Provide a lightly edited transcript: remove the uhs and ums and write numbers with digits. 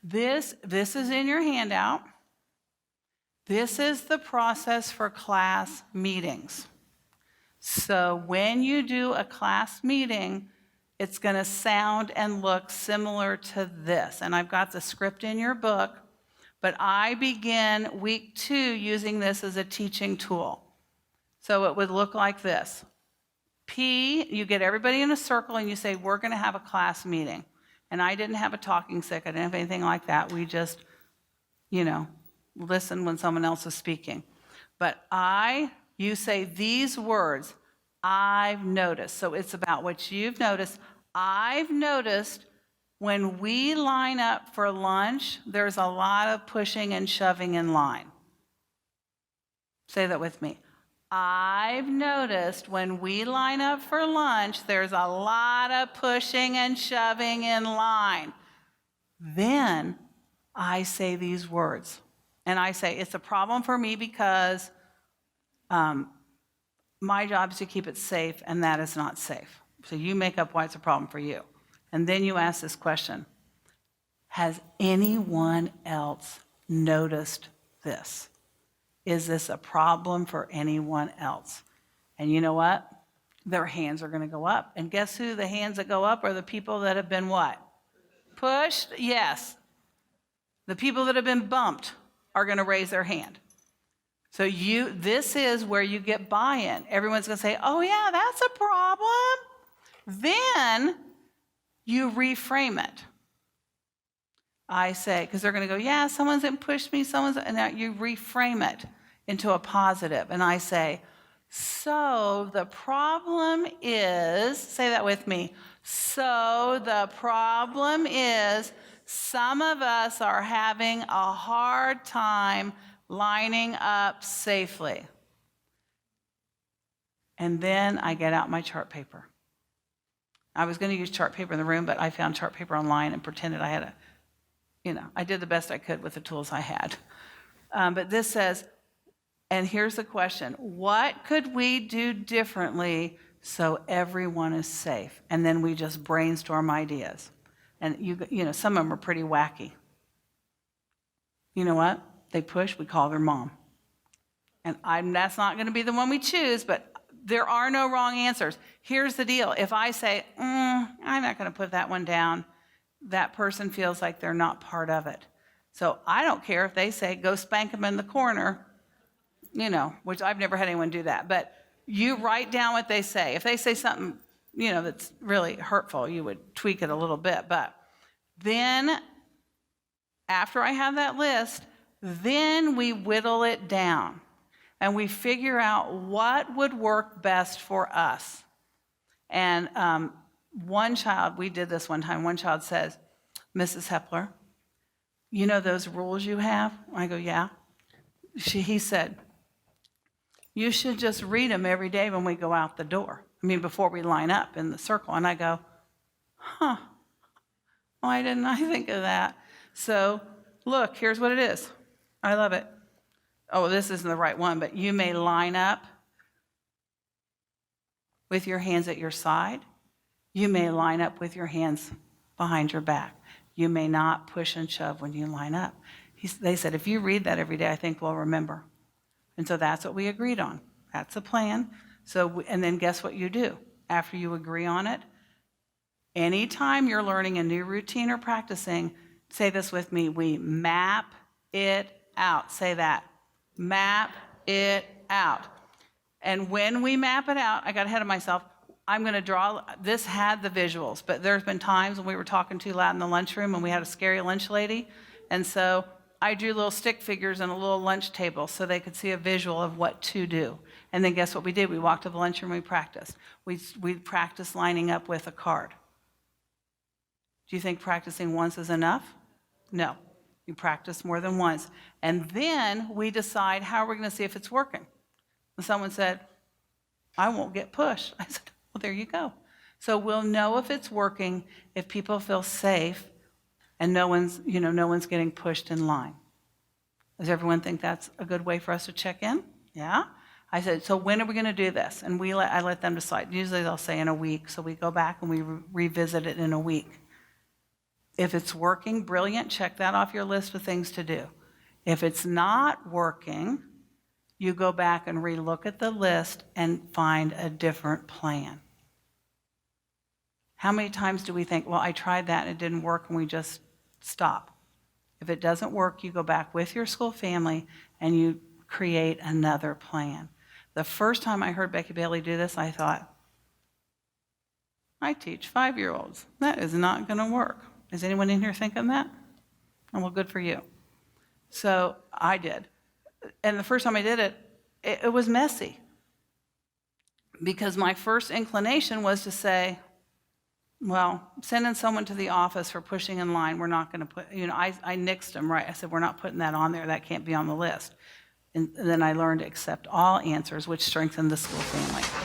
This is in your handout. This is the process for class meetings. So when you do a class meeting, it's going to sound and look similar to this. And I've got the script in your book, but I begin week 2 using this as a teaching tool. So it would look like this. P, you get everybody in a circle and you say, we're going to have a class meeting. And I didn't have a talking stick. I didn't have anything like that. We just, listen when someone else is speaking. But you say these words, I've noticed. So it's about what you've noticed. I've noticed when we line up for lunch, there's a lot of pushing and shoving in line. Say that with me. I've noticed when we line up for lunch, there's a lot of pushing and shoving in line. Then I say these words. And I say, it's a problem for me because my job is to keep it safe, and that is not safe. So you make up why it's a problem for you. And then you ask this question. Has anyone else noticed this? Is this a problem for anyone else? And you know what? Their hands are going to go up. And guess who the hands that go up are the people that have been what? Pushed? Yes. The people that have been bumped are going to raise their hand. So this is where you get buy-in. Everyone's going to say, oh yeah, that's a problem. Then you reframe it. I say, because they're going to go, yeah, someone's pushed me, and now you reframe it into a positive. And I say, so the problem is, say that with me, so the problem is some of us are having a hard time lining up safely. And then I get out my chart paper. I was going to use chart paper in the room, but I found chart paper online and pretended I had I did the best I could with the tools I had. But this says, and here's the question, what could we do differently so everyone is safe? And then we just brainstorm ideas. And some of them are pretty wacky. You know what? They push, we call their mom. And that's not going to be the one we choose, but there are no wrong answers. Here's the deal. If I say, I'm not going to put that one down, that person feels like they're not part of it. So I don't care if they say, go spank them in the corner, which I've never had anyone do that. But you write down what they say. If they say something, that's really hurtful, you would tweak it a little bit. But then after I have that list, then we whittle it down and we figure out what would work best for us. And one child, we did this one time, one child says, Mrs. Hepler, you know those rules you have? I go, yeah. He said, you should just read them every day when we go out the door. Before we line up in the circle. And I go, why didn't I think of that? So look, here's what it is. I love it. Oh, this isn't the right one, but you may line up with your hands at your side. You may line up with your hands behind your back. You may not push and shove when you line up. They said, if you read that every day, I think we'll remember. And so that's what we agreed on. That's the plan. And then guess what you do? After you agree on it, anytime you're learning a new routine or practicing, say this with me, we map it out. Say that. Map it out. And when we map it out, I got ahead of myself, I'm going to draw, this had the visuals, but there's been times when we were talking too loud in the lunchroom and we had a scary lunch lady. And so I drew little stick figures on a little lunch table so they could see a visual of what to do. And then guess what we did? We walked to the lunchroom, we practiced. We practiced lining up with a card. Do you think practicing once is enough? No. You practice more than once. And then we decide how we're going to see if it's working. And someone said, I won't get pushed. I said, well, there you go. So we'll know if it's working if people feel safe and no one's getting pushed in line. Does everyone think that's a good way for us to check in? Yeah? I said, so when are we going to do this? And I let them decide. Usually they'll say in a week. So we go back and we revisit it in a week. If it's working, brilliant, check that off your list of things to do. If it's not working, you go back and relook at the list and find a different plan. How many times do we think, well, I tried that and it didn't work, and we just stop? If it doesn't work, you go back with your school family and you create another plan. The first time I heard Becky Bailey do this, I thought, I teach 5-year-olds. That is not going to work. Is anyone in here thinking that? Oh, well, good for you. So I did. And the first time I did it, it was messy. Because my first inclination was to say, well, sending someone to the office for pushing in line, we're not going to put, I nixed them, right? I said, we're not putting that on there. That can't be on the list. And then I learned to accept all answers, which strengthened the school family.